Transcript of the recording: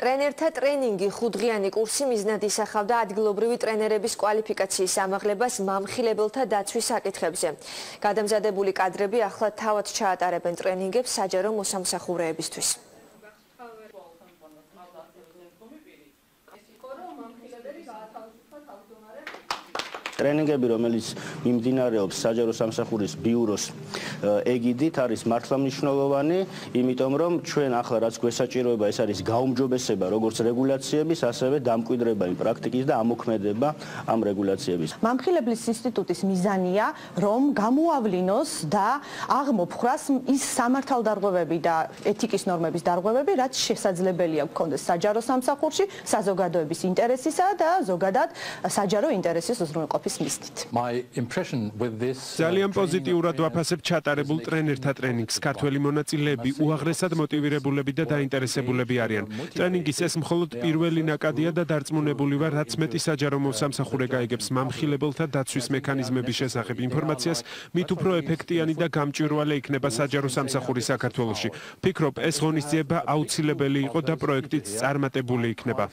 ტრენერთა ტრენინგი ხუთდღიანი კურსი მიზნად ისახავდა ადგილობრივი ტრენერების კვალიფიკაციის ამაღლებას მამხილებელთა დაცვის საკითხებზე. გადამზადებული კადრები ახლა თავად ჩაატარებენ ტრენინგებს საჯარო მოსამსახურეებისთვის. ტრენინგები, რომელიც მიმდინარეობს საჯარო სამსახურის ბიუროს ეგიდით, არის მართლა მნიშვნელოვანი, იმიტომ რომ ჩვენ ახლა რაც გვესაჭიროება, ეს არის გაუმჯობესება როგორც რეგულაციების, ასევე დამკვიდრება იმ პრაქტიკის და ამოქმედება ამ რეგულაციების. მამხილებლის ინსტიტუტის მიზანია, რომ გამოავლინოს და აღმოფხრას ის სამართალდარღვევები და ეთიკის ნორმების დარღვევები, რაც შესაძლებელია გქონდეს საჯარო სამსახურში, საზოგადოების ინტერესისა და ზოგადად საჯარო ინტერესის უზრუნველყოფის ძალიან პოზიტიურად ვაფასებ ჩატარებულ ტრენერთა ტრენინგს. ქართველი მონაწილეები უაღრესად მოტივირებულები და დაინტერესებულები არიან. ტრენინგის ეს მხოლოდ პირველი ნაკადია და დარწმუნებული ვარ, რაც მეტი საჯარო მოსამსახურე გაიგებს მამხილებელთა დაცვის მექანიზმების შესახებ ინფორმაციას, მით უფრო ეფექტიანი და გამჭვირვალე იქნება საჯარო სამსახური საქართველოში. ვფიქრობ, ეს ღონისძიება აუცილებელი იყო და პროექტიც წარმატებული იქნება.